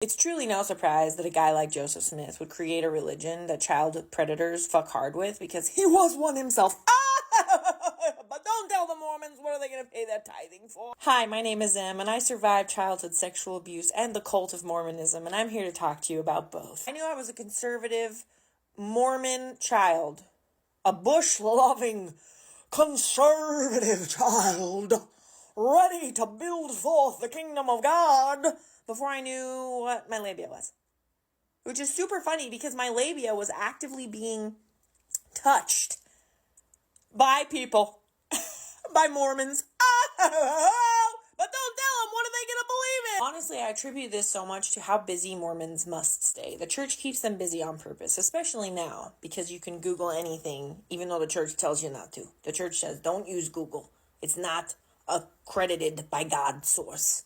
It's truly no surprise that a guy like Joseph Smith would create a religion that child predators fuck hard with, because he was one himself. But don't tell the Mormons, what are they going to pay that tithing for? Hi, my name is Em, and I survived childhood sexual abuse and the cult of Mormonism, and I'm here to talk to you about both. I knew I was a conservative Mormon child, a bush-loving conservative child, ready to build forth the kingdom of God, before I knew what my labia was. Which is super funny, because my labia was actively being touched by people, by Mormons. But don't tell them, what are they going to believe in? Honestly, I attribute this so much to how busy Mormons must stay. The church keeps them busy on purpose, especially now, because you can Google anything, even though the church tells you not to. The church says, don't use Google. It's not accredited by God's source.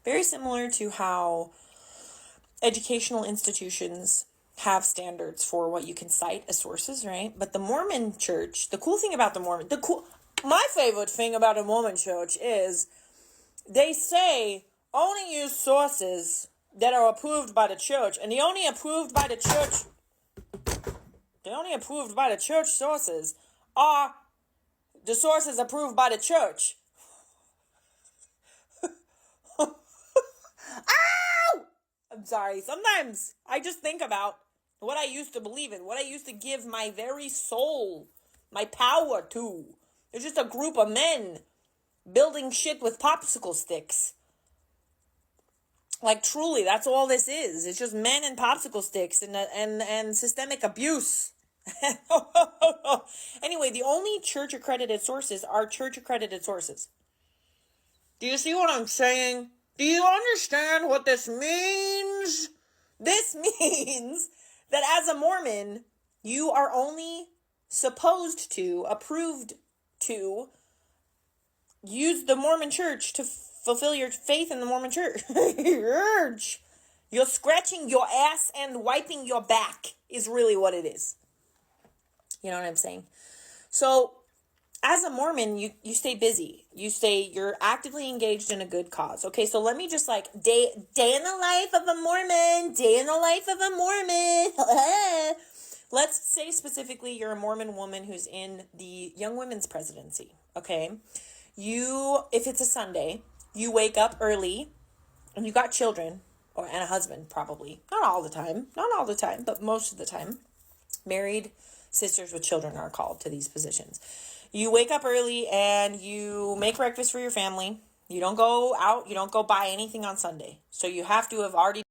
Very similar to how educational institutions have standards for what you can cite as sources, right? But the Mormon church, the cool thing about my favorite thing about a Mormon church is they say only use sources that are approved by the church, and the only approved by the church sources are the sources approved by the church. I'm sorry. Sometimes I just think about what I used to believe in, what I used to give my very soul, my power to. It's just a group of men building shit with popsicle sticks. Like, truly, that's all this is. It's just men and popsicle sticks and systemic abuse. Anyway, the only church-accredited sources are church-accredited sources. Do you see what I'm saying? Do you understand what this means? This means that as a Mormon, you are only supposed to, approved to, use the Mormon church to fulfill your faith in the Mormon church. You're scratching your ass and wiping your back is really what it is. You know what I'm saying? So, as a Mormon, you stay busy. You're actively engaged in a good cause. Okay, so let me just day in the life of a Mormon. Day in the life of a Mormon. Let's say specifically you're a Mormon woman who's in the Young Women's Presidency. Okay, if it's a Sunday, you wake up early, and you got children, and a husband probably. Not all the time, but most of the time. Married sisters with children are called to these positions. You wake up early and you make breakfast for your family. You don't go out. You don't go buy anything on Sunday. So you have to have already